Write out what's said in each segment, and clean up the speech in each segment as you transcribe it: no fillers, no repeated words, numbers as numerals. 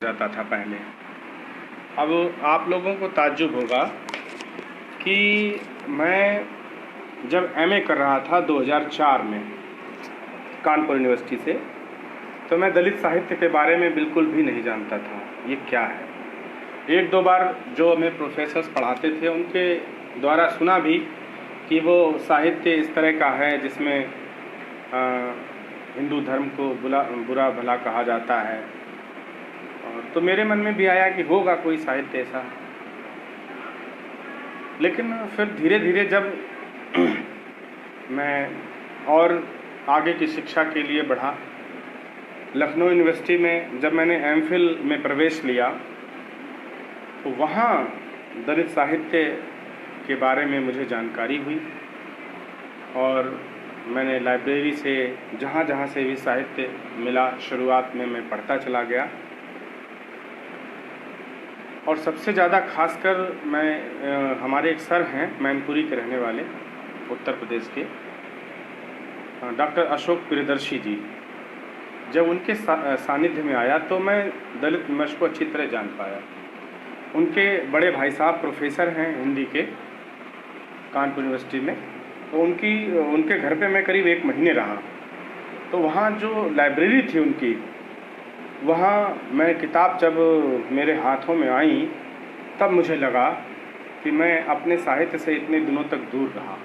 जाता था पहले। अब आप लोगों को ताज्जुब होगा कि मैं जब एमए कर रहा था 2004 में कानपुर यूनिवर्सिटी से, तो मैं दलित साहित्य के बारे में बिल्कुल भी नहीं जानता था ये क्या है। एक दो बार जो हमें प्रोफेसर्स पढ़ाते थे उनके द्वारा सुना भी कि वो साहित्य इस तरह का है जिसमें हिंदू धर्म को बुरा भला कहा जाता है, और तो मेरे मन में भी आया कि होगा कोई साहित्य ऐसा। लेकिन फिर धीरे धीरे जब मैं और आगे की शिक्षा के लिए बढ़ा, लखनऊ यूनिवर्सिटी में जब मैंने एमफिल में प्रवेश लिया तो वहाँ दलित साहित्य के बारे में मुझे जानकारी हुई और मैंने लाइब्रेरी से जहाँ जहाँ से भी साहित्य मिला शुरुआत में मैं पढ़ता चला गया। और सबसे ज़्यादा खासकर मैं हमारे एक सर हैं मैनपुरी के रहने वाले उत्तर प्रदेश के, डॉक्टर अशोक प्रियदर्शी जी, जब उनके सानिध्य में आया तो मैं दलित विमर्श को अच्छी तरह जान पाया। उनके बड़े भाई साहब प्रोफेसर हैं हिंदी के कानपुर यूनिवर्सिटी में, तो उनके घर पे मैं करीब 1 महीने रहा। तो वहाँ जो लाइब्रेरी थी उनकी, वहाँ मैं किताब जब मेरे हाथों में आई तब मुझे लगा कि मैं अपने साहित्य से इतने दिनों तक दूर रहा।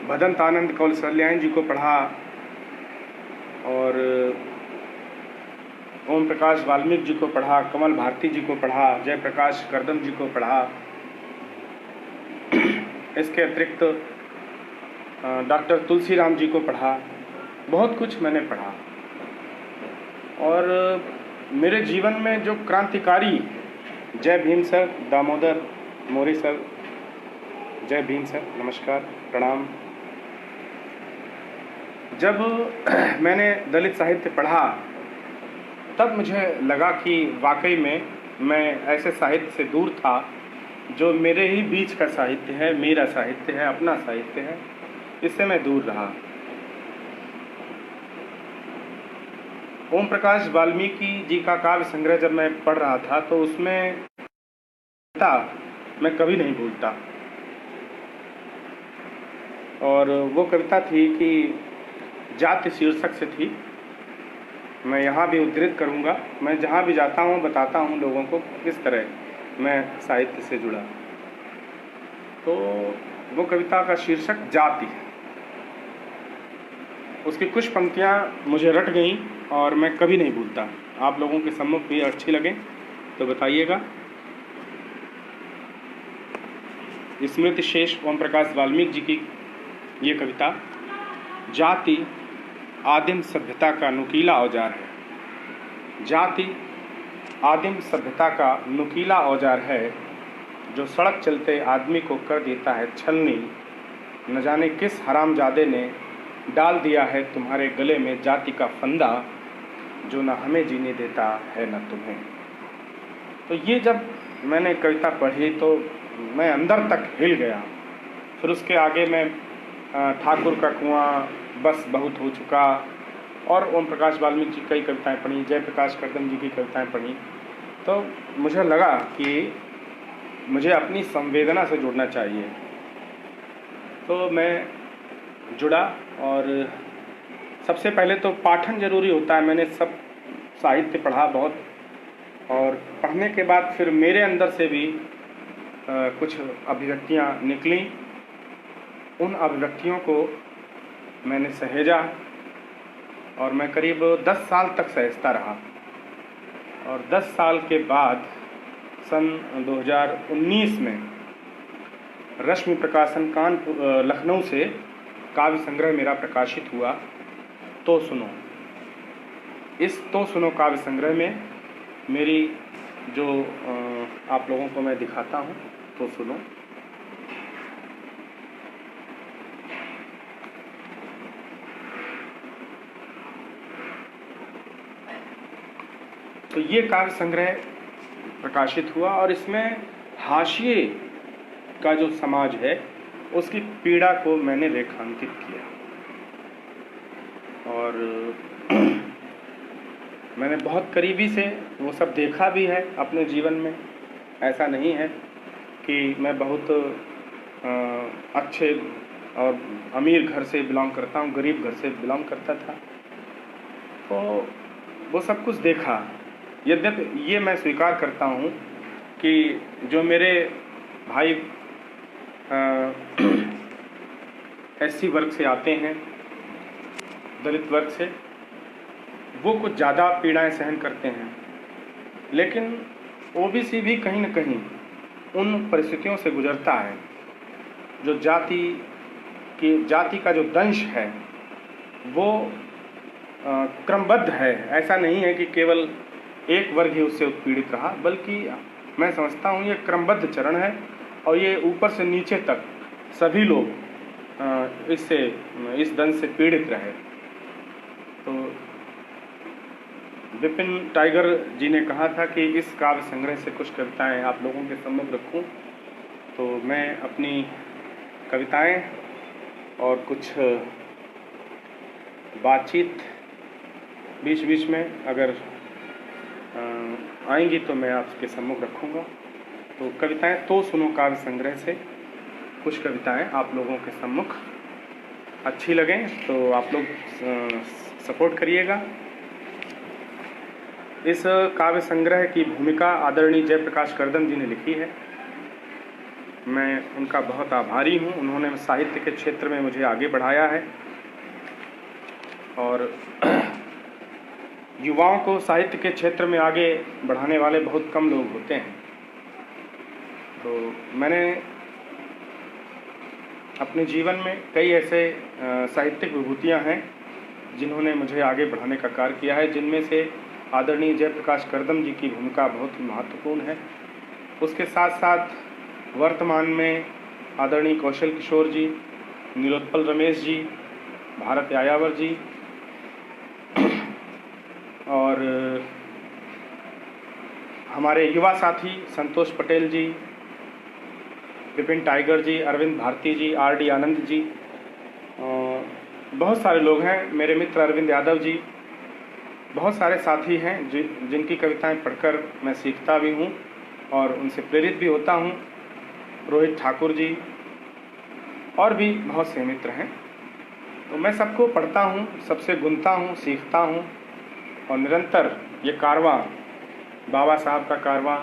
भदंतानंद कौशल्यायन जी को पढ़ा और ओम प्रकाश वाल्मीकि जी को पढ़ा, कमल भारती जी को पढ़ा, जयप्रकाश कर्दम जी को पढ़ा। इसके अतिरिक्त डॉक्टर तुलसीराम जी को पढ़ा। बहुत कुछ मैंने पढ़ा और मेरे जीवन में जो क्रांतिकारी, जय भीम सर, दामोदर मोरे सर, जय भीम सर, नमस्कार, प्रणाम। जब मैंने दलित साहित्य पढ़ा तब मुझे लगा कि वाकई में मैं ऐसे साहित्य से दूर था जो मेरे ही बीच का साहित्य है, मेरा साहित्य है, अपना साहित्य है, इससे मैं दूर रहा। ओम प्रकाश वाल्मीकि जी का काव्य संग्रह जब मैं पढ़ रहा था तो उसमें मैं कभी नहीं भूलता, और वो कविता थी कि जाति शीर्षक से थी। मैं यहाँ भी उद्धृत करूँगा, मैं जहाँ भी जाता हूँ बताता हूँ लोगों को किस तरह मैं साहित्य से जुड़ा। तो वो कविता का शीर्षक जाति है। उसकी कुछ पंक्तियाँ मुझे रट गईं और मैं कभी नहीं भूलता। आप लोगों के सम्मुख भी अच्छी लगे तो बताइएगा। स्मृति शेष ओम प्रकाश वाल्मीकि जी की ये कविता, जाति आदिम सभ्यता का नुकीला औजार है। जाति आदिम सभ्यता का नुकीला औजार है जो सड़क चलते आदमी को कर देता है छलनी। न जाने किस हरामजादे ने डाल दिया है तुम्हारे गले में जाति का फंदा, जो न हमें जीने देता है न तुम्हें। तो ये जब मैंने कविता पढ़ी तो मैं अंदर तक हिल गया। फिर उसके आगे मैं ठाकुर का कुआं, बस बहुत हो चुका और ओम प्रकाश वाल्मीकि जी की कई कविताएं पढ़ी, जयप्रकाश कर्दम जी की कविताएं पढ़ी। तो मुझे लगा कि मुझे अपनी संवेदना से जुड़ना चाहिए। तो मैं जुड़ा और सबसे पहले तो पाठन जरूरी होता है। मैंने सब साहित्य पढ़ा बहुत, और पढ़ने के बाद फिर मेरे अंदर से भी कुछ अभिव्यक्तियाँ निकली। उन अभिव्यक्तियों को मैंने सहेजा और मैं करीब 10 साल तक सहेजता रहा। और 10 साल के बाद सन 2019 में रश्मि प्रकाशन कानपुर लखनऊ से काव्य संग्रह मेरा प्रकाशित हुआ, तो सुनो। इस तो सुनो काव्य संग्रह में मेरी जो आप लोगों को मैं दिखाता हूँ, तो सुनो। तो ये काव्य संग्रह प्रकाशित हुआ और इसमें हाशिए का जो समाज है उसकी पीड़ा को मैंने रेखांकित किया। और मैंने बहुत करीबी से वो सब देखा भी है अपने जीवन में। ऐसा नहीं है कि मैं बहुत अच्छे और अमीर घर से बिलोंग करता हूँ, गरीब घर से बिलोंग करता था। तो वो सब कुछ देखा। यद्यपि ये मैं स्वीकार करता हूँ कि जो मेरे भाई एससी वर्ग से आते हैं, दलित वर्ग से, वो कुछ ज़्यादा पीड़ाएं सहन करते हैं, लेकिन ओबीसी भी कहीं न कहीं उन परिस्थितियों से गुजरता है। जो जाति का जो दंश है वो क्रमबद्ध है। ऐसा नहीं है कि केवल एक वर्ग ही उससे उत्पीड़ित रहा, बल्कि मैं समझता हूँ ये क्रमबद्ध चरण है और ये ऊपर से नीचे तक सभी लोग इस दंश से पीड़ित रहे। तो विपिन टाइगर जी ने कहा था कि इस काव्य संग्रह से कुछ कविताएं आप लोगों के सम्मुख रखूं, तो मैं अपनी कविताएं और कुछ बातचीत बीच बीच में अगर आएंगी तो मैं आपके सम्मुख रखूंगा। तो कविताएं तो सुनो काव्य संग्रह से कुछ कविताएं आप लोगों के सम्मुख अच्छी लगें तो आप लोग सपोर्ट करिएगा। इस काव्य संग्रह की भूमिका आदरणीय जयप्रकाश करदम जी ने लिखी है। मैं उनका बहुत आभारी हूँ। उन्होंने साहित्य के क्षेत्र में मुझे आगे बढ़ाया है और युवाओं को साहित्य के क्षेत्र में आगे बढ़ाने वाले बहुत कम लोग होते हैं। तो मैंने अपने जीवन में कई ऐसे साहित्यिक विभूतियाँ हैं जिन्होंने मुझे आगे बढ़ाने का कार्य किया है, जिनमें से आदरणीय जयप्रकाश करदम जी की भूमिका बहुत ही महत्वपूर्ण है। उसके साथ साथ वर्तमान में आदरणीय कौशल किशोर जी, नीलोत्पल रमेश जी, भारत यायावर जी और हमारे युवा साथी संतोष पटेल जी, विपिन टाइगर जी, अरविंद भारती जी, आर.डी. आनंद जी, बहुत सारे लोग हैं। मेरे मित्र अरविंद यादव जी, बहुत सारे साथी हैं जिनकी कविताएं पढ़कर मैं सीखता भी हूं और उनसे प्रेरित भी होता हूं। रोहित ठाकुर जी और भी बहुत से मित्र हैं। तो मैं सबको पढ़ता हूं, सबसे गुनता हूं, सीखता हूं और निरंतर ये कारवां, बाबा साहब का कारवां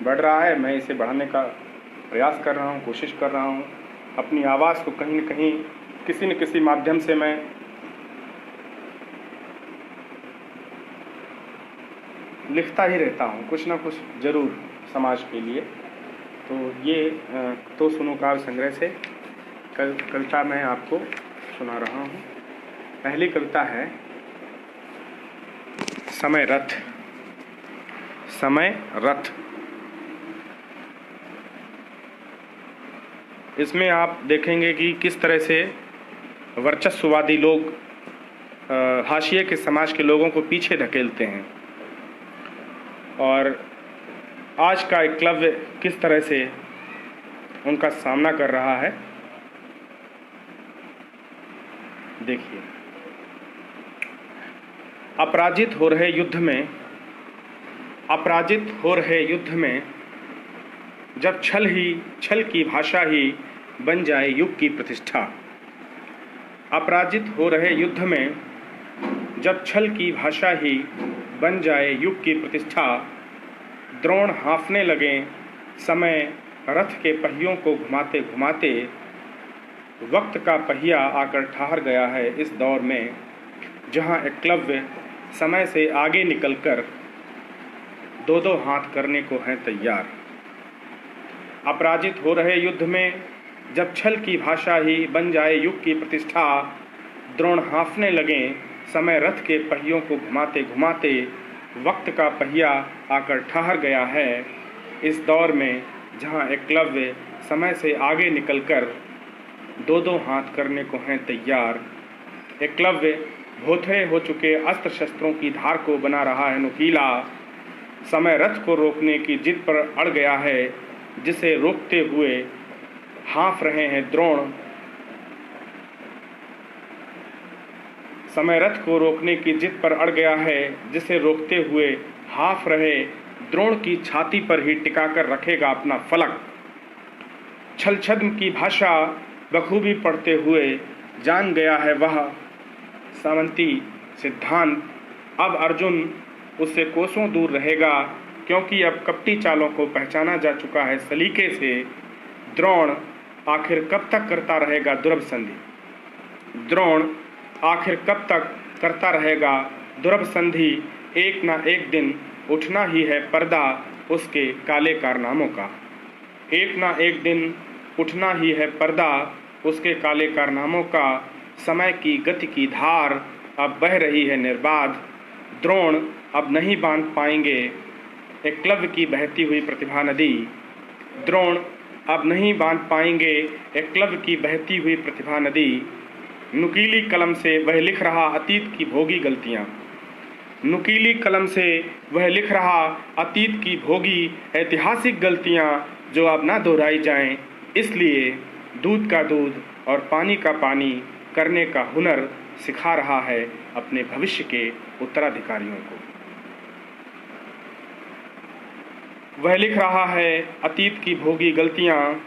बढ़ रहा है। मैं इसे बढ़ाने का प्रयास कर रहा हूं, कोशिश कर रहा हूं। अपनी आवाज़ को कहीं न कहीं किसी न किसी माध्यम से मैं लिखता ही रहता हूँ, कुछ ना कुछ जरूर समाज के लिए। तो ये तो सुनो काव्य संग्रह से कविता मैं आपको सुना रहा हूँ। पहली कविता है समय रथ। समय रथ। इसमें आप देखेंगे कि किस तरह से वर्चस्ववादी लोग हाशिए के समाज के लोगों को पीछे धकेलते हैं और आज का एकलव्य किस तरह से उनका सामना कर रहा है। देखिए, अपराजित हो रहे युद्ध में जब छल की भाषा ही बन जाए युग की प्रतिष्ठा। अपराजित हो रहे युद्ध में जब छल की भाषा ही बन जाए युग की प्रतिष्ठा। द्रोण हाँफने लगे समय रथ के पहियों को घुमाते घुमाते। वक्त का पहिया आकर ठहर गया है इस दौर में, जहाँ एकलव्य समय से आगे निकलकर दो दो हाथ करने को हैं तैयार। अपराजित हो रहे युद्ध में जब छल की भाषा ही बन जाए युग की प्रतिष्ठा। द्रोण हाँफने लगे समय रथ के पहियों को घुमाते घुमाते। वक्त का पहिया आकर ठहर गया है इस दौर में, जहाँ एकलव्य समय से आगे निकलकर दो दो हाथ करने को हैं तैयार। एकलव्य भोथरे हो चुके अस्त्र शस्त्रों की धार को बना रहा है नुकीला। समय रथ को रोकने की जिद पर अड़ गया है, जिसे रोकते हुए हाँफ रहे हैं द्रोण। समय रथ को रोकने की जिद पर अड़ गया है, जिसे रोकते हुए हाफ रहे द्रोण की छाती पर ही टिकाकर रखेगा अपना फलक। छल छद्म की भाषा बखूबी पढ़ते हुए जान गया है वह सामंती सिद्धांत। अब अर्जुन उससे कोसों दूर रहेगा, क्योंकि अब कपटी चालों को पहचाना जा चुका है सलीके से। द्रोण आखिर कब तक करता रहेगा दुर्भ संधि? द्रोण आखिर कब तक करता रहेगा दुर्भ संधि? एक ना एक दिन उठना ही है पर्दा उसके काले कारनामों का। एक ना एक दिन उठना ही है पर्दा उसके काले कारनामों का। समय की गति की धार अब बह रही है निर्बाध। द्रोण अब नहीं बांध पाएंगे एकलव्य की बहती हुई प्रतिभा नदी। द्रोण अब नहीं बांध पाएंगे एकलव्य की बहती हुई प्रतिभा नदी। नुकीली कलम से वह लिख रहा अतीत की भोगी गलतियाँ। नुकीली कलम से वह लिख रहा अतीत की भोगी ऐतिहासिक गलतियाँ जो अब ना दोहराई जाएं। इसलिए दूध का दूध और पानी का पानी करने का हुनर सिखा रहा है अपने भविष्य के उत्तराधिकारियों को। वह लिख रहा है अतीत की भोगी गलतियाँ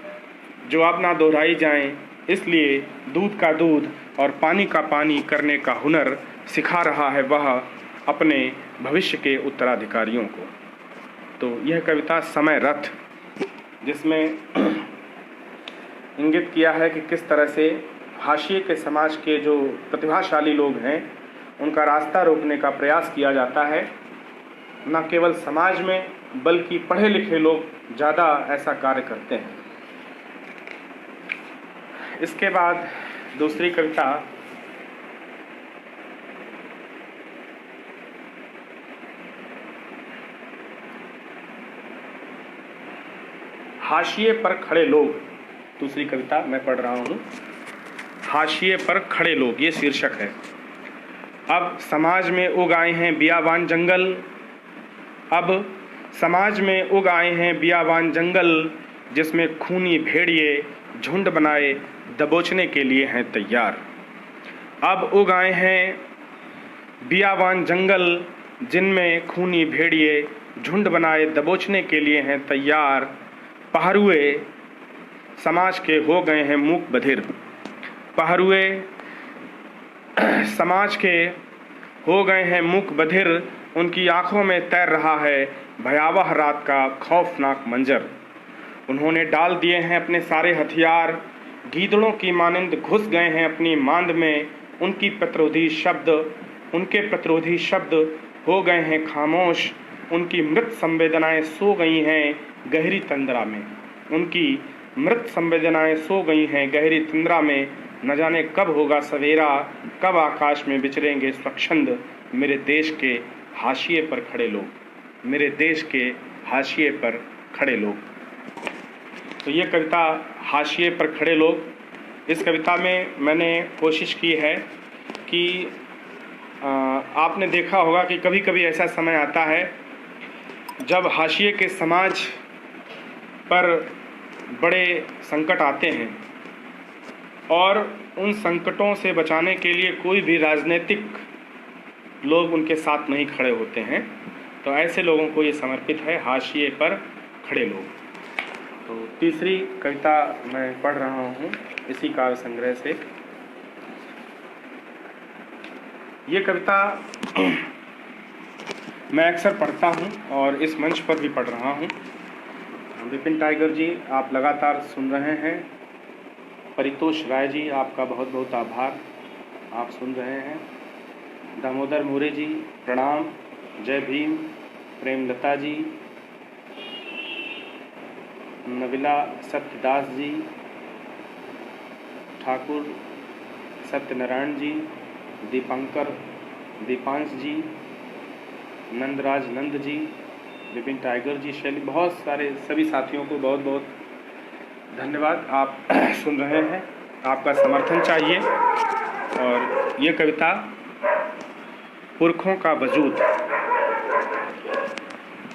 जो अब ना दोहराई जाएं। इसलिए दूध का दूध और पानी का पानी करने का हुनर सिखा रहा है वह अपने भविष्य के उत्तराधिकारियों को। तो यह कविता समय रथ, जिसमें इंगित किया है कि किस तरह से हाशिए के समाज के जो प्रतिभाशाली लोग हैं उनका रास्ता रोकने का प्रयास किया जाता है। न केवल समाज में बल्कि पढ़े लिखे लोग ज़्यादा ऐसा कार्य करते हैं। इसके बाद दूसरी कविता हाशिए पर खड़े लोग। दूसरी कविता मैं पढ़ रहा हूँ, हाशिए पर खड़े लोग, ये शीर्षक है। अब समाज में उग आए हैं बियाबान जंगल। अब समाज में उग आए हैं बियाबान जंगल, जिसमें खूनी भेड़िए झुंड बनाए दबोचने के लिए हैं तैयार। अब उग आए हैं बियाबान जंगल, जिनमें खूनी भेड़िए झुंड बनाए दबोचने के लिए हैं तैयार। पहरुए समाज के हो गए हैं मूक बधिर। पहरुए समाज के हो गए हैं मूक बधिर। उनकी आंखों में तैर रहा है भयावह रात का खौफनाक मंजर। उन्होंने डाल दिए हैं अपने सारे हथियार, गीदड़ों की मानिंद घुस गए हैं अपनी मांद में। उनके प्रतिरोधी शब्द हो गए हैं खामोश। उनकी मृत संवेदनाएं सो गई हैं गहरी तंद्रा में। उनकी मृत संवेदनाएं सो गई हैं गहरी तंद्रा में। न जाने कब होगा सवेरा, कब आकाश में विचरेंगे स्वच्छंद मेरे देश के हाशिए पर खड़े लोग, मेरे देश के हाशिए पर खड़े लोग। तो ये कविता हाशिए पर खड़े लोग। इस कविता में मैंने कोशिश की है कि आपने देखा होगा कि कभी कभी ऐसा समय आता है जब हाशिए के समाज पर बड़े संकट आते हैं और उन संकटों से बचाने के लिए कोई भी राजनीतिक लोग उनके साथ नहीं खड़े होते हैं। तो ऐसे लोगों को ये समर्पित है हाशिए पर खड़े लोग। तो तीसरी कविता मैं पढ़ रहा हूँ इसी काव्य संग्रह से। ये कविता मैं अक्सर पढ़ता हूँ और इस मंच पर भी पढ़ रहा हूँ। विपिन टाइगर जी, आप लगातार सुन रहे हैं। परितोष राय जी, आपका बहुत बहुत आभार, आप सुन रहे हैं। दामोदर मोरे जी, प्रणाम। जय भीम। प्रेमलता जी, नविला सत्यदास जी, ठाकुर सत्यनारायण जी, दीपांश जी, नंदराज नंद जी, विपिन टाइगर जी, शैली, बहुत सारे सभी साथियों को बहुत बहुत धन्यवाद। आप सुन रहे हैं, आपका समर्थन चाहिए। और ये कविता पुरखों का वजूद,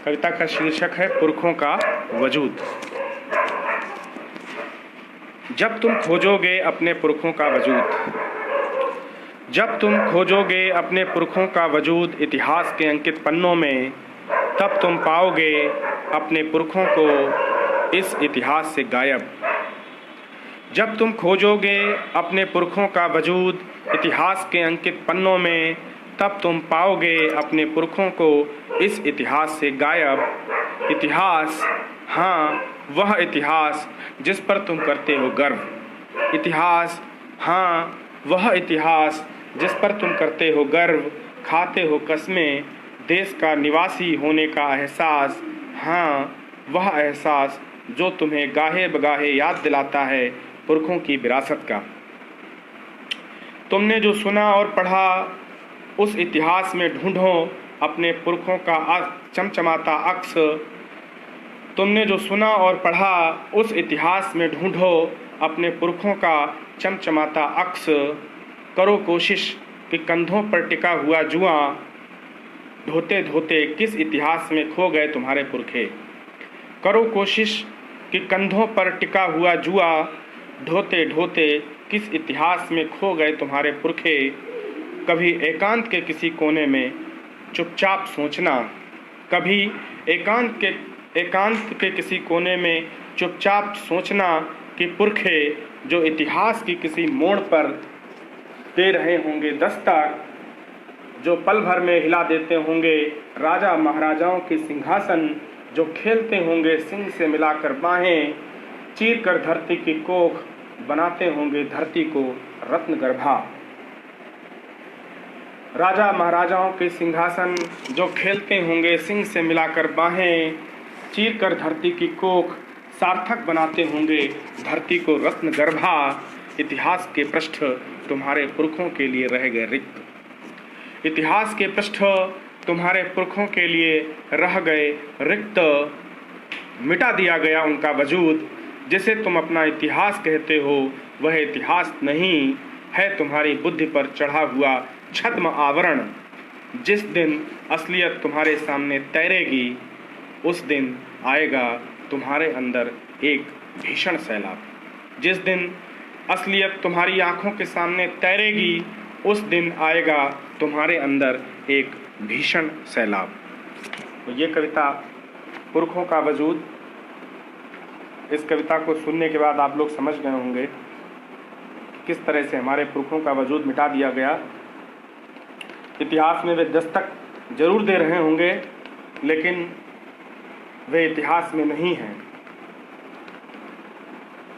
कविता का शीर्षक है पुरखों का वजूद। जब तुम खोजोगे अपने पुरखों का वजूद, जब तुम खोजोगे अपने पुरखों का वजूद इतिहास के अंकित पन्नों में, तब तुम पाओगे अपने पुरखों को इस इतिहास से गायब। जब तुम खोजोगे अपने पुरखों का वजूद इतिहास के अंकित पन्नों में, तब तुम पाओगे अपने पुरखों को इस इतिहास से गायब। इतिहास, हाँ वह इतिहास जिस पर तुम करते हो गर्व। इतिहास, हाँ वह इतिहास जिस पर तुम करते हो गर्व। खाते हो कस्में देश का निवासी होने का एहसास, हाँ वह एहसास जो तुम्हें गाहे बगाहे याद दिलाता है पुरखों की विरासत का। तुमने जो सुना और पढ़ा उस इतिहास में ढूंढो अपने पुरखों का चमचमाता अक्स। तुमने जो सुना और पढ़ा उस इतिहास में ढूंढो अपने पुरखों का चमचमाता अक्स। करो कोशिश कि कंधों पर टिका हुआ जुआ ढोते ढोते किस इतिहास में खो गए तुम्हारे पुरखे। करो कोशिश कि कंधों पर टिका हुआ जुआ ढोते ढोते किस इतिहास में खो गए तुम्हारे पुरखे। कभी एकांत के किसी कोने में चुपचाप सोचना, कभी एकांत के किसी कोने में चुपचाप सोचना कि पुरखे जो इतिहास की किसी मोड़ पर दे रहे होंगे दस्तक, जो पल भर में हिला देते होंगे राजा महाराजाओं के सिंहासन, जो खेलते होंगे सिंह से मिलाकर बाहें, चीर कर धरती की कोख बनाते होंगे धरती को रत्न गर्भा। राजा महाराजाओं के सिंहासन जो खेलते होंगे सिंह से मिलाकर बाहें, चीर कर धरती की कोख सार्थक बनाते होंगे धरती को रत्न गर्भा। इतिहास के पृष्ठ तुम्हारे पुरखों के लिए रह गए रिक्त। इतिहास के पृष्ठ तुम्हारे पुरखों के लिए रह गए रिक्त। मिटा दिया गया उनका वजूद जिसे तुम अपना इतिहास कहते हो, वह इतिहास नहीं है तुम्हारी बुद्धि पर चढ़ा हुआ छद्म आवरण। जिस दिन असलियत तुम्हारे सामने तैरेगी उस दिन आएगा तुम्हारे अंदर एक भीषण सैलाब। जिस दिन असलियत तुम्हारी आंखों के सामने तैरेगी उस दिन आएगा तुम्हारे अंदर एक भीषण सैलाब। तो ये कविता पुरखों का वजूद। इस कविता को सुनने के बाद आप लोग समझ गए होंगे कि किस तरह से हमारे पुरखों का वजूद मिटा दिया गया। इतिहास में वे दस्तक जरूर दे रहे होंगे लेकिन वे इतिहास में नहीं हैं।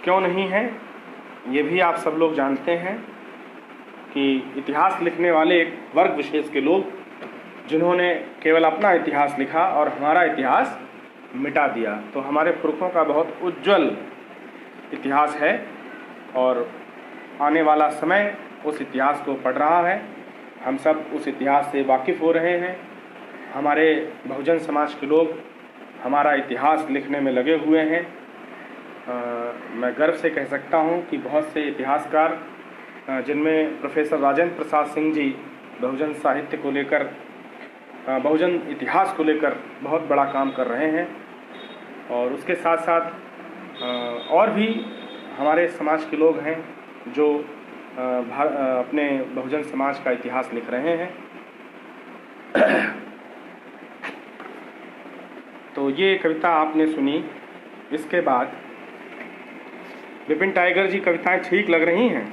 क्यों नहीं हैं ये भी आप सब लोग जानते हैं कि इतिहास लिखने वाले एक वर्ग विशेष के लोग जिन्होंने केवल अपना इतिहास लिखा और हमारा इतिहास मिटा दिया। तो हमारे पुरखों का बहुत उज्जवल इतिहास है और आने वाला समय उस इतिहास को पढ़ रहा है। हम सब उस इतिहास से वाकिफ़ हो रहे हैं। हमारे बहुजन समाज के लोग हमारा इतिहास लिखने में लगे हुए हैं। मैं गर्व से कह सकता हूं कि बहुत से इतिहासकार जिनमें प्रोफेसर राजेंद्र प्रसाद सिंह जी बहुजन साहित्य को लेकर, बहुजन इतिहास को लेकर बहुत बड़ा काम कर रहे हैं और उसके साथ साथ और भी हमारे समाज के लोग हैं जो अपने बहुजन समाज का इतिहास लिख रहे हैं। तो ये कविता आपने सुनी। इसके बाद विपिन टाइगर जी कविताएं ठीक लग रही हैं,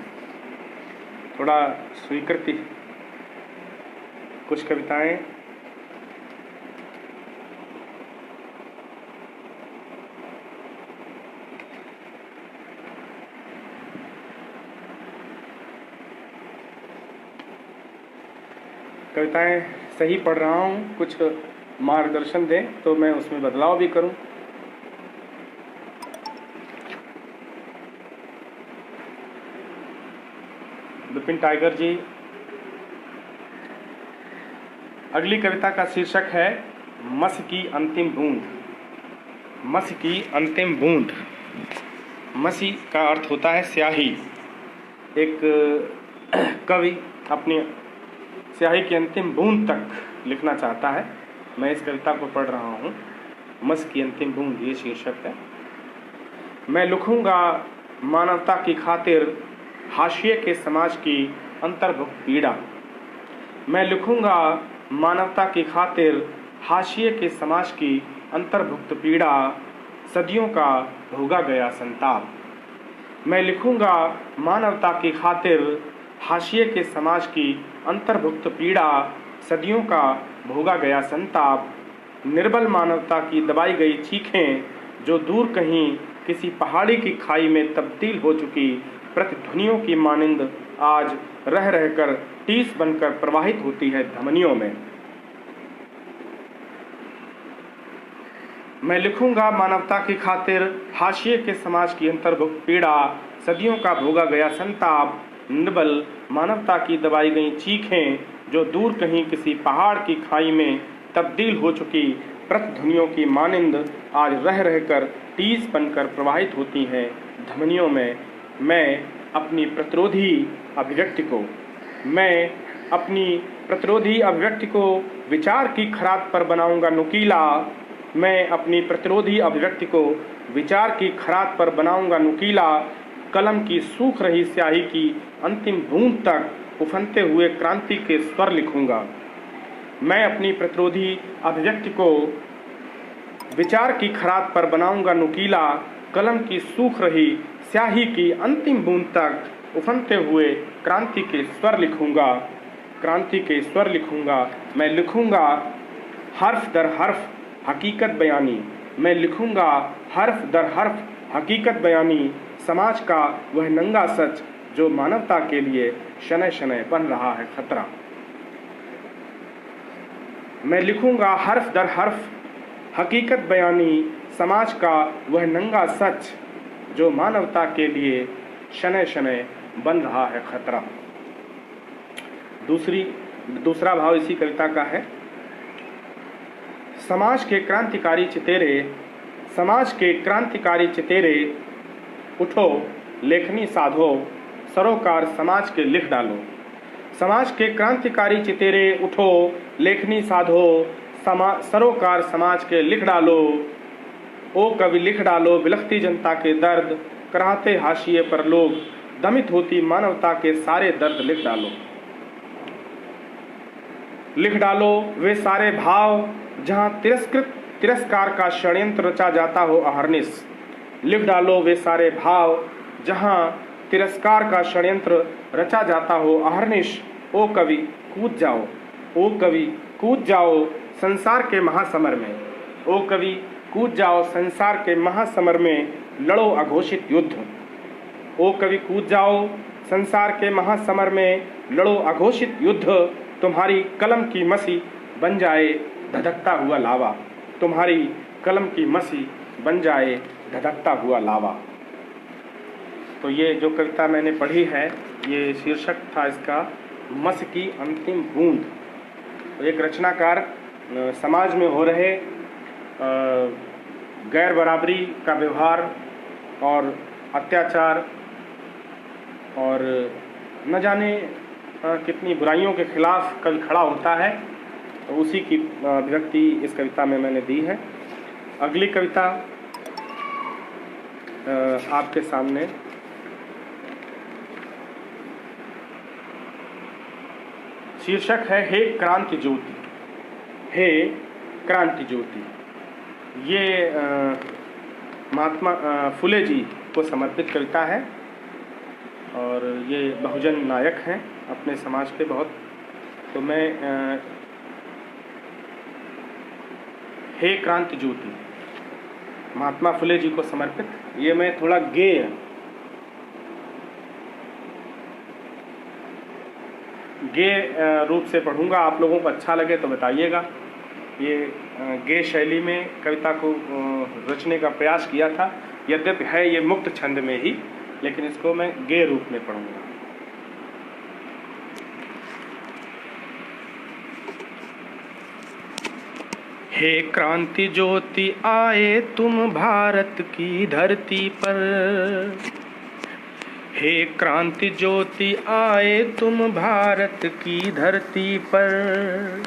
थोड़ा स्वीकृति। कुछ कविताएं सही पढ़ रहा हूँ, कुछ मार्गदर्शन दें तो मैं उसमें बदलाव भी करूँ। विपिन टाइगर जी, अगली कविता का शीर्षक है मस की अंतिम बूंद। मस की अंतिम बूंद। मसी का अर्थ होता है स्याही। एक कवि अपनी स्याही की अंतिम बूंद तक लिखना चाहता है। मैं इस कविता को पढ़ रहा हूँ। मस की अंतिम बूंद ये शीर्षक है। मैं लिखूँगा मानवता की खातिर हाशिए के समाज की अंतर्भुक्त पीड़ा। मैं लिखूंगा मानवता की खातिर हाशिए के समाज की अंतर्भुक्त पीड़ा, सदियों का भोगा गया संताप। मैं लिखूंगा मानवता की खातिर हाशिए के समाज की अंतर्भुक्त पीड़ा, सदियों का भोगा गया संताप। निर्बल मानवता की दबाई गई चीखें, जो दूर कहीं किसी पहाड़ी की खाई में तब्दील हो चुकी प्रतिध्वनियों की मानिंद आज रह रहकर टीस बनकर प्रवाहित होती है धमनियों में। मैं लिखूंगा मानवता की खातिर हाशिए के समाज की अंतर्भुक्त पीड़ा, सदियों का भोगा गया संताप। निर्बल मानवता की दबाई गई चीखें, जो दूर कहीं किसी पहाड़ की खाई में तब्दील हो चुकी प्रतिध्वनियों की मानिंद आज रह रहकर टीस बनकर प्रवाहित होती हैं धमनियों में। मैं अपनी प्रतिरोधी अभिव्यक्ति को विचार की खरात पर बनाऊंगा नुकीला। मैं अपनी प्रतिरोधी अभिव्यक्ति को विचार की खरात पर बनाऊंगा नुकीला। कलम की सूख रही स्याही की अंतिम बूंद तक उफनते हुए क्रांति के स्वर लिखूंगा। मैं अपनी प्रतिरोधी अभिव्यक्ति को विचार की खरात पर बनाऊंगा नुकीला। कलम की सूख रही स्याही की अंतिम बूंद तक उफनते हुए क्रांति के स्वर लिखूंगा। मैं लिखूंगा हर्फ दर हर्फ हकीकत बयानी। मैं लिखूंगा हर्फ दर हर्फ हकीकत बयानी, समाज का वह नंगा सच जो मानवता के लिए शनय शनय बन रहा है खतरा। मैं लिखूंगा हर्फ दर हर्फ हकीकत बयानी, समाज का वह नंगा सच जो मानवता के लिए शनय शनय बन रहा है खतरा। दूसरा भाव इसी कविता का है। समाज के क्रांतिकारी चितेरे उठो लेखनी साधो, सरोकार समाज के लिख डालो। समाज के क्रांतिकारी चितेरे उठो लेखनी साधो, सरोकार समाज के लिख डालो। ओ कवि लिख डालो बिलखती जनता के दर्द, कराहते हाशिए पर लोग, दमित होती मानवता के सारे दर्द लिख डालो। लिख डालो वे सारे भाव जहाँ तिरस्कार का षड्यंत्र रचा जाता हो अहर्निश। लिख डालो वे सारे भाव जहाँ तिरस्कार का षड्यंत्र रचा जाता हो अहर्निश। ओ कवि कूद जाओ, ओ कवि कूद जाओ संसार के महासमर में। ओ कवि कूद जाओ संसार के महासमर में, लड़ो अघोषित युद्ध। ओ कवि कूद जाओ संसार के महासमर में, लड़ो अघोषित युद्ध। तुम्हारी कलम की मसी बन जाए धधकता हुआ लावा। तुम्हारी कलम की मसी बन जाए धधकता हुआ लावा। तो ये जो कविता मैंने पढ़ी है, ये शीर्षक था इसका मस की अंतिम बूंद। तो एक रचनाकार समाज में हो रहे गैर बराबरी का व्यवहार और अत्याचार और न जाने कितनी बुराइयों के खिलाफ कवि खड़ा होता है, तो उसी की अभिव्यक्ति इस कविता में मैंने दी है। अगली कविता आपके सामने शीर्षक है हे क्रांति ज्योति। हे क्रांति ज्योति, ये महात्मा फुले जी को समर्पित कविता है और ये बहुजन नायक हैं अपने समाज के बहुत। तो मैं हे क्रांति ज्योति महात्मा फुले जी को समर्पित, ये मैं थोड़ा गेय रूप से पढ़ूंगा। आप लोगों को अच्छा लगे तो बताइएगा। ये गेय शैली में कविता को रचने का प्रयास किया था, यद्यपि है ये मुक्त छंद में ही, लेकिन इसको मैं गेय रूप में पढ़ूंगा। हे क्रांति ज्योति आए तुम भारत की धरती पर। हे क्रांति ज्योति आए तुम भारत की धरती पर।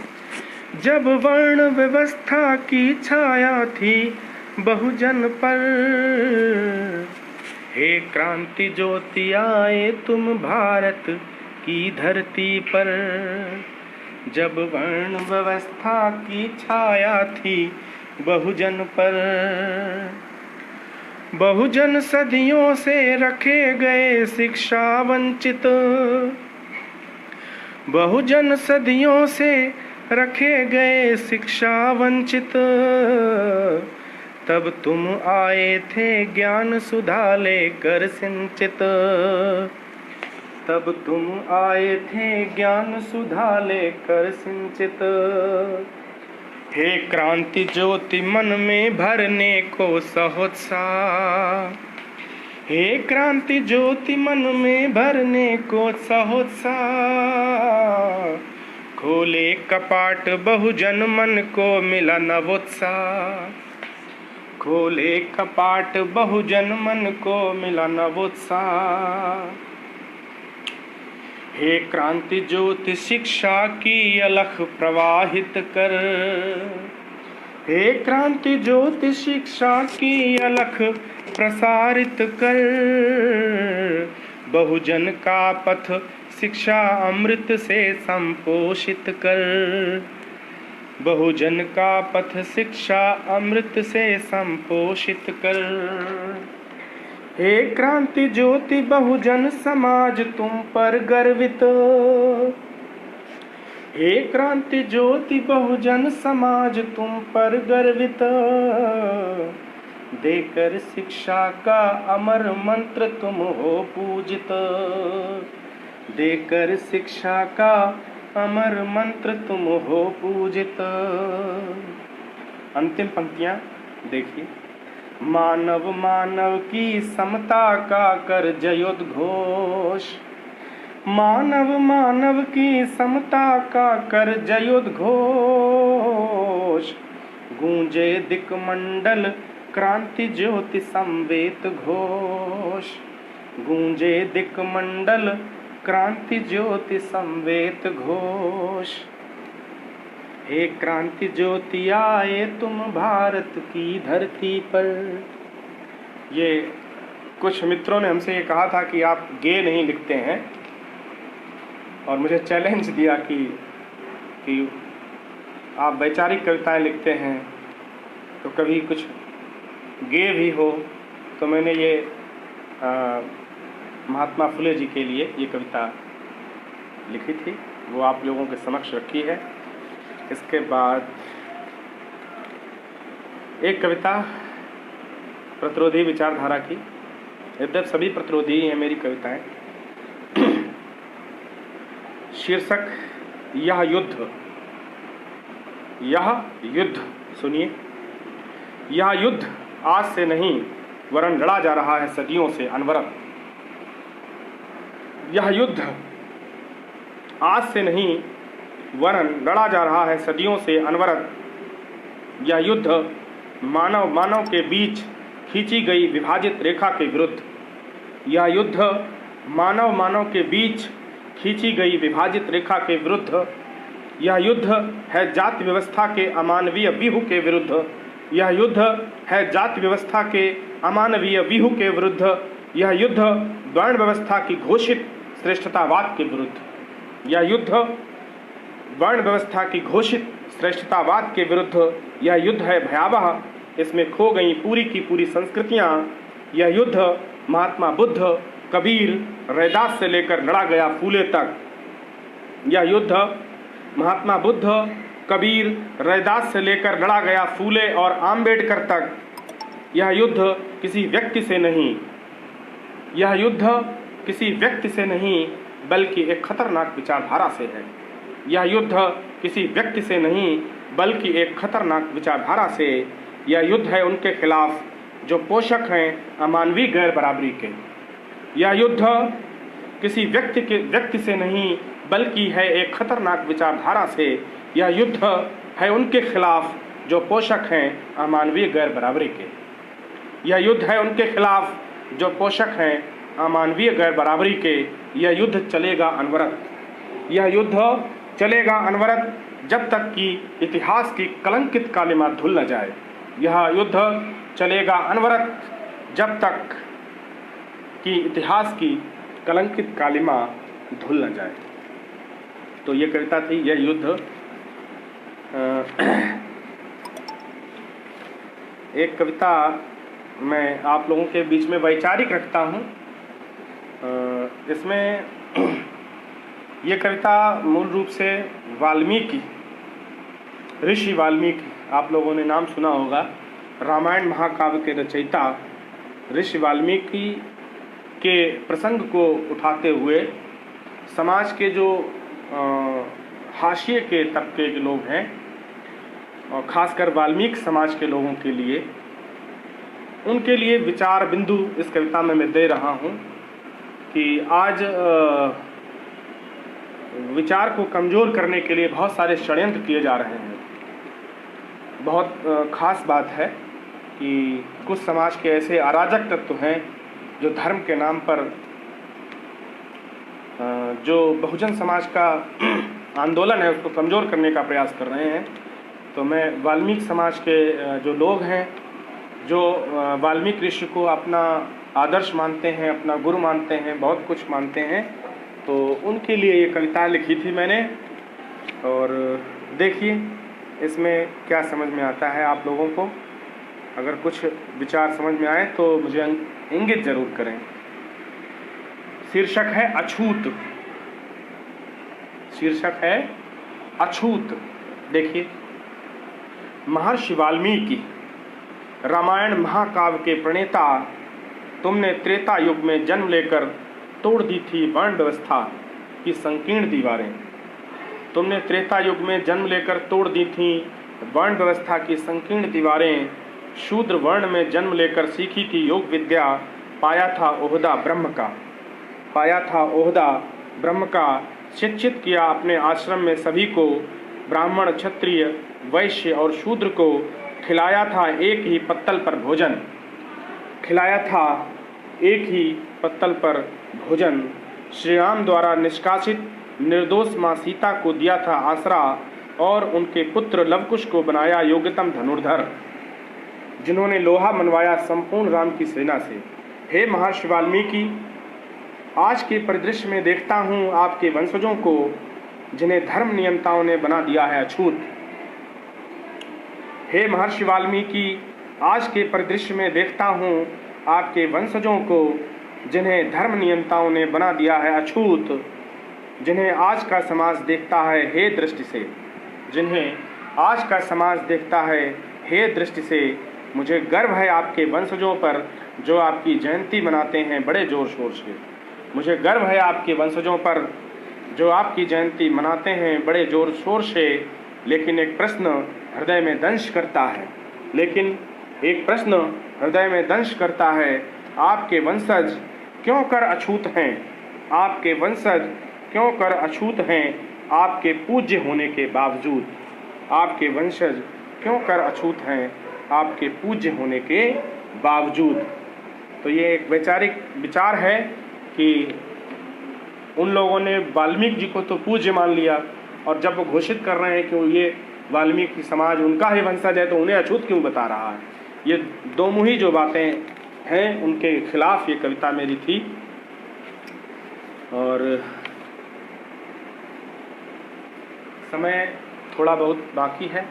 जब वर्ण व्यवस्था की छाया थी बहुजन पर। हे क्रांति ज्योति आए तुम भारत की धरती पर जब वर्ण व्यवस्था की छाया थी बहुजन पर, बहुजन सदियों से रखे गए शिक्षा वंचित, बहुजन सदियों से रखे गए शिक्षा वंचित, तब तुम आए थे ज्ञान सुधा लेकर सिंचित, तब तुम आए थे ज्ञान सुधा लेकर सिंचित। हे क्रांति ज्योति मन में भरने को सहोत्साह, हे क्रांति ज्योति मन में भरने को सहोत्साह, खोले कपाट बहुजन मन को मिला नवोत्साह, खोले कपाट बहुजन मन को मिला नवोत्साह। हे क्रांति ज्योति शिक्षा की अलख प्रवाहित कर, हे क्रांति ज्योति शिक्षा की अलख प्रसारित कर, बहुजन का पथ शिक्षा अमृत से संपोषित कर, बहुजन का पथ शिक्षा अमृत से संपोषित कर। हे क्रांति ज्योति बहुजन समाज तुम पर गर्वित, हे क्रांति ज्योति बहुजन समाज तुम पर गर्वित, देकर शिक्षा का अमर मंत्र तुम हो पूजित, देकर शिक्षा का अमर मंत्र तुम हो पूजित। अंतिम पंक्तियां देखिए। मानव मानव की समता का कर जयोद्घोष, मानव मानव की समता का कर जयोद्घोष, गूंजे दिक्मंडल क्रांति ज्योति संवेत घोष, गूंजे दिक्मंडल क्रांति ज्योति संवेत घोष। हे क्रांति ज्योति आए तुम भारत की धरती पर। ये कुछ मित्रों ने हमसे ये कहा था कि आप गे नहीं लिखते हैं, और मुझे चैलेंज दिया कि आप वैचारिक कविताएं लिखते हैं तो कभी कुछ गे भी हो। तो मैंने ये महात्मा फुले जी के लिए ये कविता लिखी थी, वो आप लोगों के समक्ष रखी है। इसके बाद एक कविता प्रतिरोधी विचारधारा की, यद्यप सभी प्रतिरोधी हैं मेरी कविताएं। शीर्षक यह युद्ध, यह युद्ध। सुनिए, यह युद्ध आज से नहीं वरन लड़ा जा रहा है सदियों से अनवरत। यह युद्ध आज से नहीं वरन लड़ा जा रहा है सदियों से अनवरत। यह युद्ध मानव मानव के बीच खींची गई विभाजित रेखा के विरुद्ध, यह युद्ध मानव मानव के बीच खींची गई विभाजित रेखा के विरुद्ध, यह युद्ध है जाति व्यवस्था के अमानवीय व्यूह के विरुद्ध, यह युद्ध है जाति व्यवस्था के अमानवीय व्यूह के विरुद्ध, यह युद्ध वर्ण व्यवस्था की घोषित श्रेष्ठतावाद के विरुद्ध, यह युद्ध वर्ण व्यवस्था की घोषित श्रेष्ठतावाद के विरुद्ध। यह युद्ध है भयावह, इसमें खो गई पूरी की पूरी संस्कृतियाँ। यह युद्ध महात्मा बुद्ध, कबीर, रैदास से लेकर लड़ा गया फूले तक। यह युद्ध महात्मा बुद्ध, कबीर, रैदास से लेकर लड़ा गया फूले और आम्बेडकर तक। यह युद्ध किसी व्यक्ति से नहीं, यह युद्ध किसी व्यक्ति से नहीं बल्कि एक खतरनाक विचारधारा से है। यह युद्ध किसी व्यक्ति से नहीं बल्कि एक खतरनाक विचारधारा से। यह युद्ध है उनके खिलाफ जो पोषक हैं अमानवीय गैर बराबरी के। यह युद्ध किसी व्यक्ति से नहीं बल्कि है एक खतरनाक विचारधारा से। यह युद्ध है उनके खिलाफ जो पोषक हैं अमानवीय गैर बराबरी के। यह युद्ध है उनके खिलाफ जो पोषक हैं अमानवीय गैर बराबरी के। यह युद्ध चलेगा अनवरत, यह युद्ध चलेगा अनवरत जब तक कि इतिहास की कलंकित कालिमा धुल न जाए। यह युद्ध चलेगा अनवरत जब तक कि इतिहास की कलंकित कालिमा धुल न जाए। तो ये कविता थी, यह युद्ध। एक कविता मैं आप लोगों के बीच में वैचारिक रखता हूँ। इसमें ये कविता मूल रूप से वाल्मीकि, ऋषि वाल्मीकि, आप लोगों ने नाम सुना होगा, रामायण महाकाव्य के रचयिता ऋषि वाल्मीकि के प्रसंग को उठाते हुए समाज के जो हाशिए के तबके के लोग हैं, और खासकर वाल्मीकि समाज के लोगों के लिए, उनके लिए विचार बिंदु इस कविता में मैं दे रहा हूँ कि आज विचार को कमज़ोर करने के लिए बहुत सारे षड्यंत्र किए जा रहे हैं। बहुत ख़ास बात है कि कुछ समाज के ऐसे अराजक तत्व हैं जो धर्म के नाम पर जो बहुजन समाज का आंदोलन है उसको कमज़ोर करने का प्रयास कर रहे हैं। तो मैं वाल्मीकि समाज के जो लोग हैं, जो वाल्मीकि ऋषि को अपना आदर्श मानते हैं, अपना गुरु मानते हैं, बहुत कुछ मानते हैं, तो उनके लिए ये कविता लिखी थी मैंने। और देखिए इसमें क्या समझ में आता है आप लोगों को। अगर कुछ विचार समझ में आए तो मुझे इंगित जरूर करें। शीर्षक है अछूत। शीर्षक है अछूत। देखिए, महर्षि वाल्मीकि, रामायण महाकाव्य के प्रणेता, तुमने त्रेता युग में जन्म लेकर तोड़ दी थी वर्ण व्यवस्था की संकीर्ण दीवारें। तुमने त्रेता युग में जन्म लेकर तोड़ दी थी वर्ण व्यवस्था की संकीर्ण दीवारें। शूद्र वर्ण में जन्म लेकर सीखी थी योग विद्या, पाया था ओहदा ब्रह्म का। पाया था ओहदा ब्रह्म का, शिक्षित किया अपने आश्रम में सभी को। ब्राह्मण, क्षत्रिय, वैश्य और शूद्र को खिलाया था एक ही पत्तल पर भोजन। खिलाया था एक ही पत्तल पर भोजन। श्री राम द्वारा निष्कासित निर्दोष माँ सीता को दिया था आसरा और उनके पुत्र लवकुश को बनाया योग्यतम धनुर्धर, जिन्होंने लोहा मनवाया संपूर्ण राम की सेना से। हे महर्षि वाल्मीकि, आज के परिदृश्य में देखता हूँ आपके वंशजों को, जिन्हें धर्म नियंताओं ने बना दिया है अछूत। हे महर्षि वाल्मीकि, आज के परिदृश्य में देखता हूँ आपके वंशजों को, जिन्हें धर्म नियंताओं ने बना दिया है अछूत। जिन्हें आज का समाज देखता है हे दृष्टि से, जिन्हें आज का समाज देखता है हे दृष्टि से। मुझे गर्व है आपके वंशजों पर जो आपकी जयंती मनाते हैं बड़े जोर शोर से। मुझे गर्व है आपके वंशजों पर जो आपकी जयंती मनाते हैं बड़े जोर शोर से। लेकिन एक प्रश्न हृदय में दंश करता है। लेकिन एक प्रश्न हृदय में दंश करता है, आपके वंशज क्यों कर अछूत हैं? आपके वंशज क्यों कर अछूत हैं आपके पूज्य होने के बावजूद? आपके वंशज क्यों कर अछूत हैं आपके पूज्य होने के बावजूद? तो ये एक वैचारिक विचार है कि उन लोगों ने वाल्मीकि जी को तो पूज्य मान लिया, और जब वो घोषित कर रहे हैं कि ये वाल्मीकि समाज उनका ही वंशज है तो उन्हें अछूत क्यों बता रहा है। ये दो मुही जो बातें हैं उनके खिलाफ ये कविता मेरी थी। और समय थोड़ा बहुत बाकी है,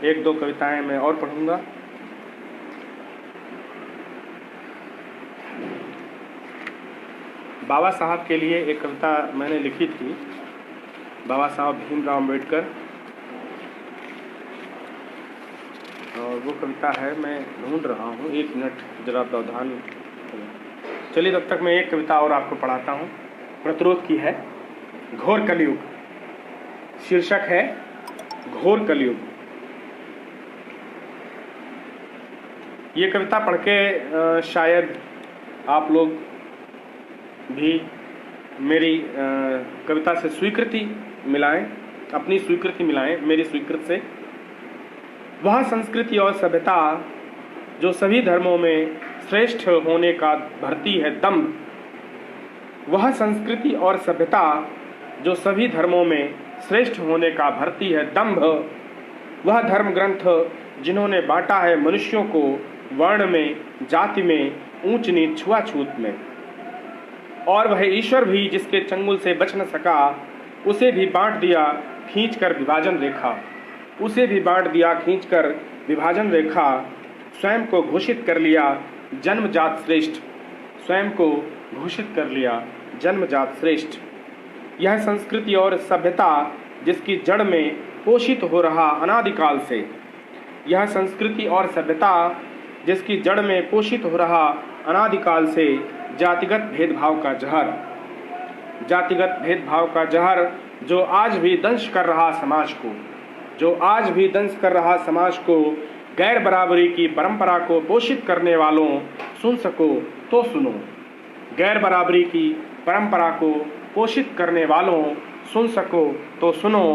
एक दो कविताएं मैं और पढ़ूंगा। बाबा साहब के लिए एक कविता मैंने लिखी थी, बाबा साहब भीमराव अम्बेडकर, और वो कविता है, मैं ढूंढ रहा हूँ, एक मिनट जरा व्यवधान। चलिए तब तक मैं एक कविता और आपको पढ़ाता हूँ, प्रतिरोध की है, घोर कलयुग। शीर्षक है घोर कलयुग। ये कविता पढ़ के शायद आप लोग भी मेरी कविता से स्वीकृति मिलाएं, अपनी स्वीकृति मिलाएं मेरी स्वीकृति से। वह संस्कृति और सभ्यता जो सभी धर्मों में श्रेष्ठ होने का भरती है दम्भ। वह संस्कृति और सभ्यता जो सभी धर्मों में श्रेष्ठ होने का भरती है दम्भ। वह धर्म ग्रंथ जिन्होंने बांटा है मनुष्यों को वर्ण में, जाति में, ऊंच नीच, छुआछूत में। और वह ईश्वर भी जिसके चंगुल से बच न सका, उसे भी बांट दिया खींचकर विभाजन रेखा, उसे भी बांट दिया खींचकर विभाजन रेखा। स्वयं को घोषित कर लिया जन्मजात श्रेष्ठ, स्वयं को घोषित कर लिया जन्मजात श्रेष्ठ। यह संस्कृति और सभ्यता जिसकी जड़ में पोषित हो रहा अनादिकाल से, यह संस्कृति और सभ्यता जिसकी जड़ में पोषित हो रहा अनादिकाल से जातिगत भेदभाव का जहर, जातिगत भेदभाव का जहर जो आज भी दंश कर रहा समाज को, जो आज भी दंश कर रहा समाज को, गैर बराबरी की परंपरा को पोषित करने वालों सुन सको तो सुनो, गैर बराबरी की परंपरा को पोषित करने वालों सुन सको तो सुनो।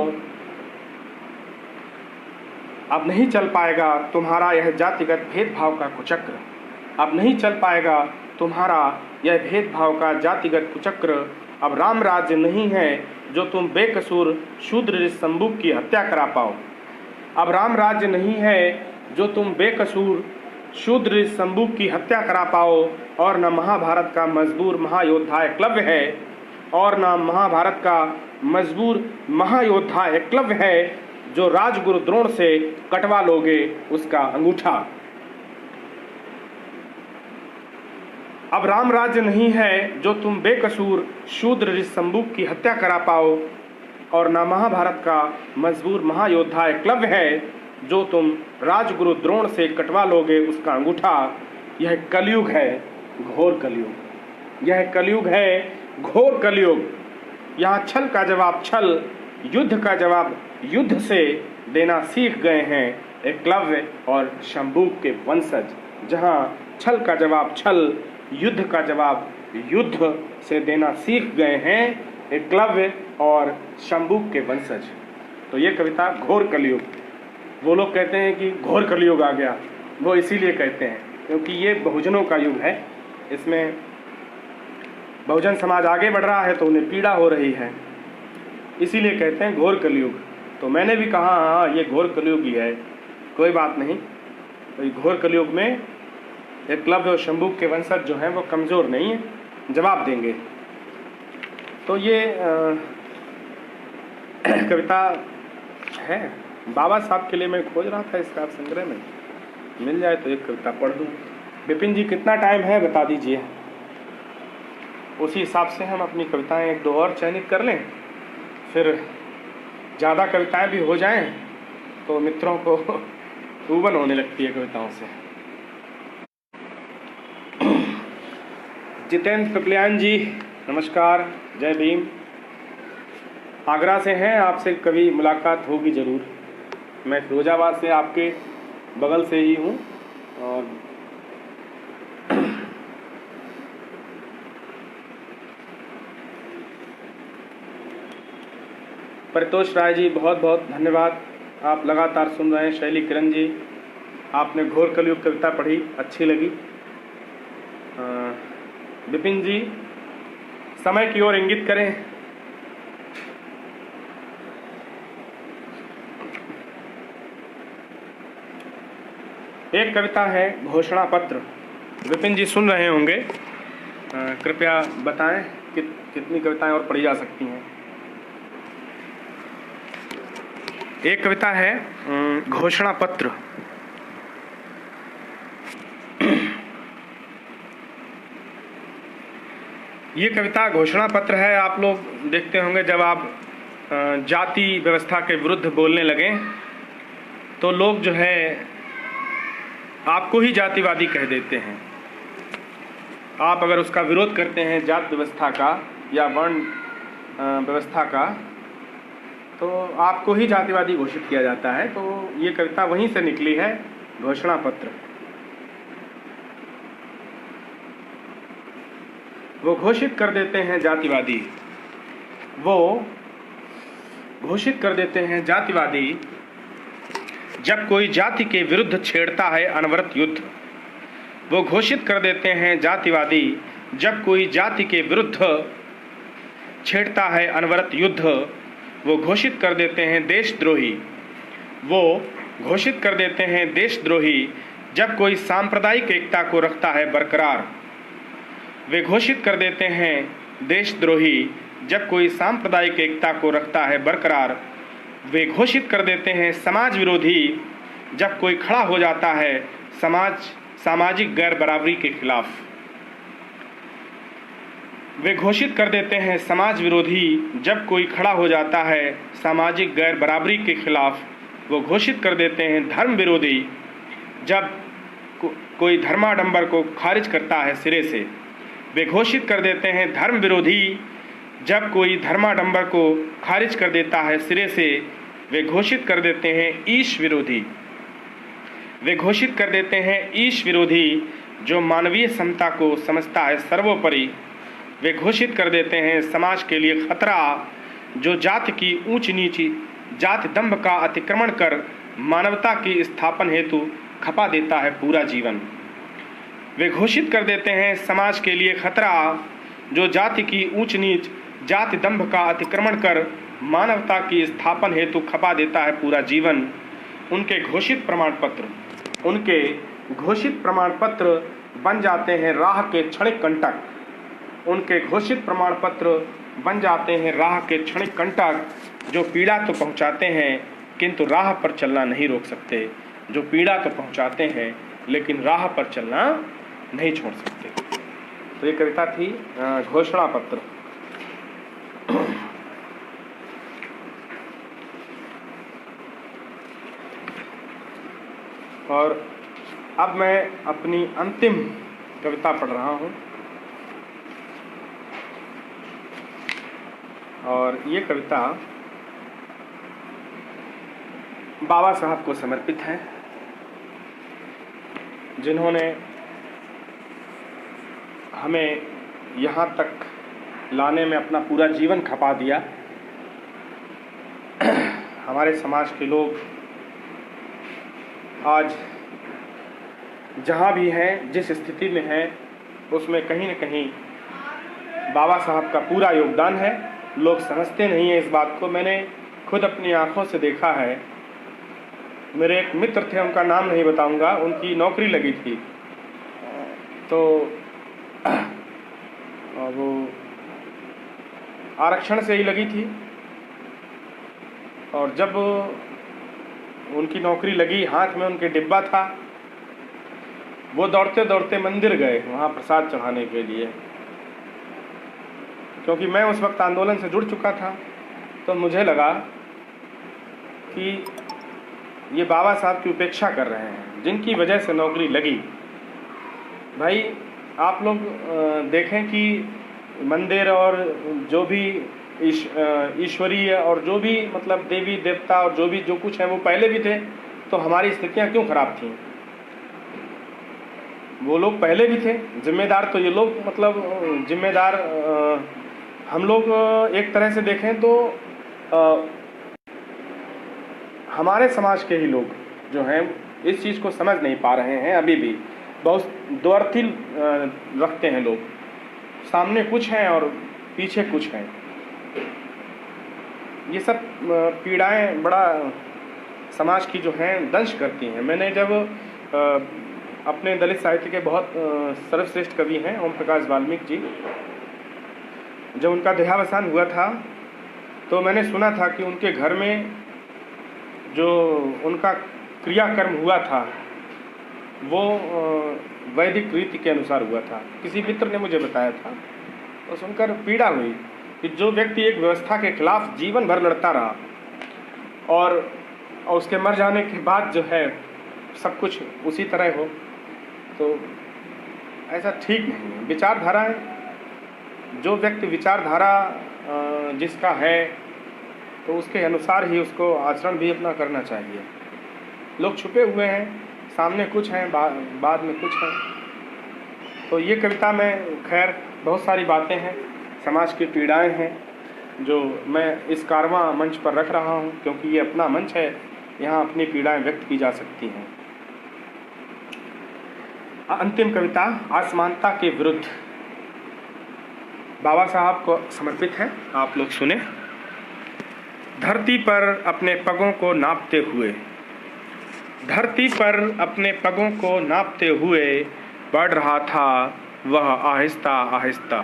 अब नहीं चल पाएगा तुम्हारा यह जातिगत भेदभाव का कुचक्र, अब नहीं चल पाएगा तुम्हारा यह भेदभाव का जातिगत कुचक्र। अब राम राज्य नहीं है जो तुम बेकसूर शूद्र शंभू की हत्या करा पाओ, अब राम राज्य नहीं है जो तुम बेकसूर शूद्र शंभू की हत्या करा पाओ। और न महाभारत का मजबूर महायोद्धा एकलव्य है, और न महाभारत का मजबूर महायोद्धा एकलव्य है जो राजगुरु द्रोण से कटवा लोगे उसका अंगूठा। अब राम राज्य नहीं है जो तुम बेकसूर शूद्र ऋषशंभू की हत्या करा पाओ, और न महाभारत का मजबूर महायोद्धा एकलव्य है जो तुम राजगुरु द्रोण से कटवा लोगे उसका अंगूठा। यह कलयुग है, घोर कलयुग, यह कलयुग है, घोर कलयुग। यहाँ छल का जवाब छल, युद्ध का जवाब युद्ध से देना सीख गए हैं एकलव्य और शंभू के वंशज। जहाँ छल का जवाब छल, युद्ध का जवाब युद्ध से देना सीख गए हैं एकलव्य और शंभू के वंशज। तो ये कविता घोर कलयुग, वो लोग कहते हैं कि घोर कलयुग आ गया, वो इसीलिए कहते हैं क्योंकि ये बहुजनों का युग है, इसमें बहुजन समाज आगे बढ़ रहा है तो उन्हें पीड़ा हो रही है, इसीलिए कहते हैं घोर कलयुग। तो मैंने भी कहा हाँ ये घोर कलयुग ही है, कोई बात नहीं। तो घोर कलयुग में एकलव्य और शंभू के वंशज जो हैं वो कमज़ोर नहीं है, जवाब देंगे। तो ये कविता है, बाबा साहब के लिए मैं खोज रहा था इसका संग्रह में, मिल जाए तो एक कविता पढ़ दूँ। विपिन जी कितना टाइम है बता दीजिए, उसी हिसाब से हम अपनी कविताएं एक दो और चयनित कर लें, फिर ज़्यादा कविताएं भी हो जाएं तो मित्रों को ऊबन होने लगती है कविताओं से। जितेंद्र कपलियान जी नमस्कार, जय भीम। आगरा से हैं, आपसे कभी मुलाकात होगी ज़रूर। मैं फिरोजाबाद से आपके बगल से ही हूँ। और परितोष राय जी बहुत बहुत धन्यवाद, आप लगातार सुन रहे हैं। शैली किरण जी आपने घोर कलयुग कविता पढ़ी, अच्छी लगी। विपिन जी समय की ओर इंगित करें। एक कविता है घोषणा पत्र, विपिन जी सुन रहे होंगे, कृपया बताएं कितनी कविताएं और पढ़ी जा सकती हैं। एक कविता है घोषणा पत्र। ये कविता घोषणा पत्र है। आप लोग देखते होंगे जब आप जाति व्यवस्था के विरुद्ध बोलने लगें तो लोग जो है आपको ही जातिवादी कह देते हैं। आप अगर उसका विरोध करते हैं जात व्यवस्था का या वर्ण व्यवस्था का तो आपको ही जातिवादी घोषित किया जाता है। तो ये कविता वहीं से निकली है, घोषणा पत्र। वो घोषित कर देते हैं जातिवादी, वो घोषित कर देते हैं जातिवादी जब कोई जाति के विरुद्ध छेड़ता है अनवरत युद्ध। वो घोषित कर देते हैं जातिवादी जब कोई जाति के विरुद्ध छेड़ता है अनवरत युद्ध। वो घोषित कर देते हैं देशद्रोही, वो घोषित कर देते हैं देशद्रोही जब कोई सांप्रदायिक एकता को रखता है बरकरार। वे घोषित कर देते हैं देशद्रोही जब कोई सांप्रदायिक एकता को रखता है बरकरार। वे घोषित कर देते हैं समाज विरोधी जब कोई खड़ा हो जाता है सामाजिक गैर बराबरी के खिलाफ। वे घोषित कर देते हैं समाज विरोधी जब कोई खड़ा हो जाता है सामाजिक गैर बराबरी के खिलाफ। वो घोषित कर देते हैं धर्म विरोधी जब कोई धर्माडंबर को खारिज करता है सिरे से। वे घोषित कर देते हैं धर्म विरोधी जब कोई धर्माडंबर को खारिज कर देता है सिरे से। वे घोषित कर देते हैं ईश विरोधी। वे घोषित कर देते हैं ईश विरोधी जो मानवीय समता को समझता है सर्वोपरि। वे घोषित कर देते हैं समाज के लिए खतरा जो जाति की ऊंच नीच जाति दंभ का अतिक्रमण कर मानवता की स्थापना हेतु खपा देता है पूरा जीवन। वे घोषित कर देते हैं समाज के लिए खतरा जो जाति की ऊंच नीच जाति दंभ का अतिक्रमण कर मानवता की स्थापना हेतु खपा देता है पूरा जीवन। उनके घोषित प्रमाण पत्र बन जाते हैं राह के क्षणिक कंटक। उनके घोषित प्रमाण पत्र बन जाते हैं राह के क्षणिक कंटक जो पीड़ा तो पहुंचाते हैं किंतु राह पर चलना नहीं रोक सकते। जो पीड़ा तो पहुंचाते हैं लेकिन राह पर चलना नहीं छोड़ सकते। तो ये कविता थी घोषणा पत्र। और अब मैं अपनी अंतिम कविता पढ़ रहा हूँ और ये कविता बाबा साहब को समर्पित है जिन्होंने हमें यहाँ तक लाने में अपना पूरा जीवन खपा दिया। हमारे समाज के लोग आज जहाँ भी हैं, जिस स्थिति में हैं, उसमें कहीं न कहीं बाबा साहब का पूरा योगदान है। लोग समझते नहीं हैं इस बात को। मैंने खुद अपनी आंखों से देखा है। मेरे एक मित्र थे, उनका नाम नहीं बताऊंगा, उनकी नौकरी लगी थी तो वो आरक्षण से ही लगी थी। और जब उनकी नौकरी लगी, हाथ में उनके डिब्बा था, वो दौड़ते दौड़ते मंदिर गए वहाँ प्रसाद चढ़ाने के लिए। क्योंकि मैं उस वक्त आंदोलन से जुड़ चुका था तो मुझे लगा कि ये बाबा साहब की उपेक्षा कर रहे हैं जिनकी वजह से नौकरी लगी। भाई आप लोग देखें कि मंदिर और जो भी ईश्वरीय और जो भी मतलब देवी देवता और जो कुछ है वो पहले भी थे, तो हमारी स्थितियां क्यों खराब थीं? वो लोग पहले भी थे। जिम्मेदार तो ये लोग मतलब जिम्मेदार हम लोग एक तरह से देखें तो हमारे समाज के ही लोग जो हैं इस चीज़ को समझ नहीं पा रहे हैं। अभी भी बहुत द्वर्थी रखते हैं लोग, सामने कुछ हैं और पीछे कुछ हैं। ये सब पीड़ाएं बड़ा समाज की जो हैं दंश करती हैं। मैंने जब अपने दलित साहित्य के बहुत सर्वश्रेष्ठ कवि हैं ओम प्रकाश वाल्मीकि जी, जब उनका देहावसान हुआ था तो मैंने सुना था कि उनके घर में जो उनका क्रियाकर्म हुआ था वो वैदिक रीति के अनुसार हुआ था। किसी मित्र ने मुझे बताया था, तो सुनकर पीड़ा हुई कि जो व्यक्ति एक व्यवस्था के खिलाफ जीवन भर लड़ता रहा और उसके मर जाने के बाद जो है सब कुछ उसी तरह हो, तो ऐसा ठीक नहीं है। विचारधाराएं, जो व्यक्ति विचारधारा जिसका है तो उसके अनुसार ही उसको आचरण भी अपना करना चाहिए। लोग छुपे हुए हैं, सामने कुछ हैं, बाद में कुछ हैं। तो ये कविता में खैर बहुत सारी बातें हैं, समाज की पीड़ाएं हैं जो मैं इस कारवां मंच पर रख रहा हूँ, क्योंकि ये अपना मंच है, यहाँ अपनी पीड़ाएं व्यक्त की जा सकती हैं। अंतिम कविता असमानता के विरुद्ध बाबा साहब को समर्पित है। आप लोग सुने। धरती पर अपने पगों को नापते हुए, धरती पर अपने पगों को नापते हुए बढ़ रहा था वह आहिस्ता आहिस्ता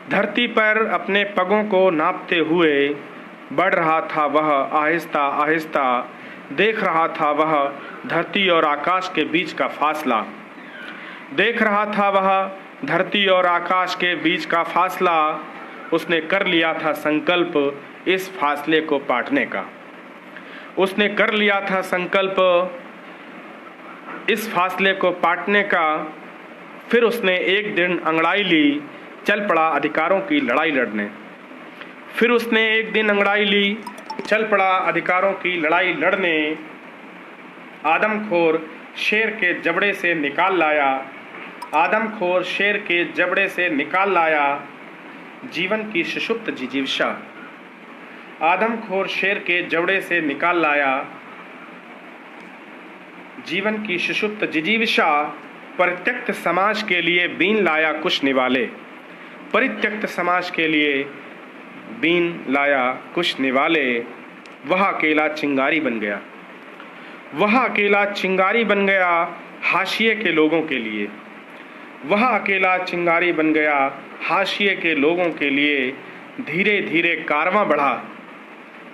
धरती पर अपने पगों को नापते हुए बढ़ रहा था। वह आहिस्ता आहिस्ता देख रहा था वह धरती और आकाश के बीच का फासला। देख रहा था वह धरती और आकाश के बीच का फासला। उसने कर लिया था संकल्प इस फासले को पाटने का। उसने कर लिया था संकल्प इस फासले को पाटने का। फिर उसने एक दिन अंगड़ाई ली, चल पड़ा अधिकारों की लड़ाई लड़ने। फिर उसने एक दिन अंगड़ाई ली, चल पड़ा अधिकारों की लड़ाई लड़ने। आदमखोर शेर के जबड़े से निकाल लाया, आदमखोर शेर के जबड़े से निकाल लाया जीवन की सुषुप्त जिजीविषा। आदमखोर शेर के जबड़े से निकाल लाया जीवन की सुषुप्त जिजीविषा। परित्यक्त समाज के लिए बीन लाया कुछ निवाले। परित्यक्त समाज के लिए बीन लाया कुछ निवाले। वह अकेला चिंगारी बन गया। वह अकेला चिंगारी बन गया हाशिए के लोगों के लिए। वह अकेला चिंगारी बन गया हाशिए के लोगों के लिए। धीरे धीरे कारवां बढ़ा,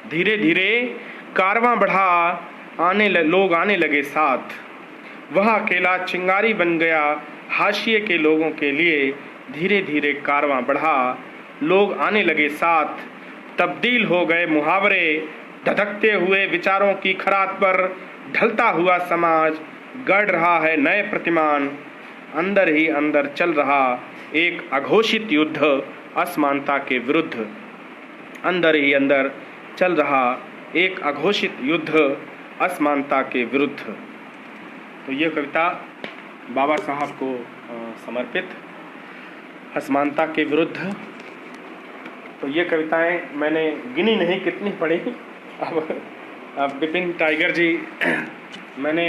धीरे धीरे कारवां बढ़ा, लोग आने लगे साथ। वह अकेला चिंगारी बन गया हाशिए के लोगों के लिए। धीरे धीरे कारवां बढ़ा, लोग आने लगे साथ। तब्दील हो गए मुहावरे धधकते हुए विचारों की खरात पर। ढलता हुआ समाज गढ़ रहा है नए प्रतिमान। अंदर ही अंदर चल रहा एक अघोषित युद्ध असमानता के विरुद्ध। अंदर ही अंदर चल रहा एक अघोषित युद्ध असमानता के विरुद्ध। तो ये कविता बाबा साहब को समर्पित, असमानता के विरुद्ध। तो ये कविताएं मैंने गिनी नहीं कितनी पढ़ी। अब बिपिन टाइगर जी मैंने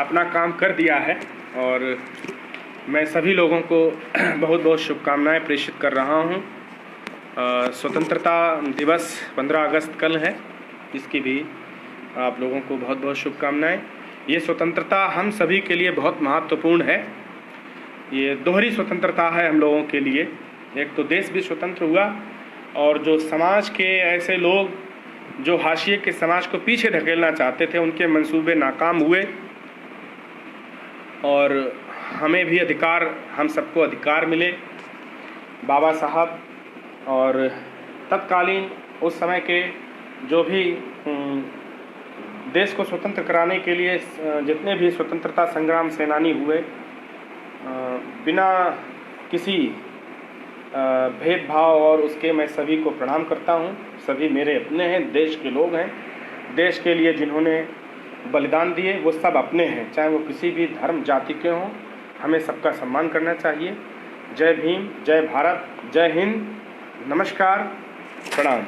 अपना काम कर दिया है और मैं सभी लोगों को बहुत बहुत शुभकामनाएं प्रेषित कर रहा हूं। स्वतंत्रता दिवस 15 अगस्त कल है, इसकी भी आप लोगों को बहुत बहुत शुभकामनाएं। ये स्वतंत्रता हम सभी के लिए बहुत महत्वपूर्ण है। ये दोहरी स्वतंत्रता है हम लोगों के लिए। एक तो देश भी स्वतंत्र हुआ और जो समाज के ऐसे लोग जो हाशिए के समाज को पीछे धकेलना चाहते थे उनके मंसूबे नाकाम हुए और हमें भी अधिकार, हम सबको अधिकार मिले। बाबा साहब और तत्कालीन उस समय के जो भी देश को स्वतंत्र कराने के लिए जितने भी स्वतंत्रता संग्राम सेनानी हुए, बिना किसी भेदभाव और उसके मैं सभी को प्रणाम करता हूं। सभी मेरे अपने हैं, देश के लोग हैं। देश के लिए जिन्होंने बलिदान दिए वो सब अपने हैं, चाहे वो किसी भी धर्म जाति के हों। हमें सबका सम्मान करना चाहिए। जय भीम, जय भारत, जय हिंद, नमस्कार, प्रणाम।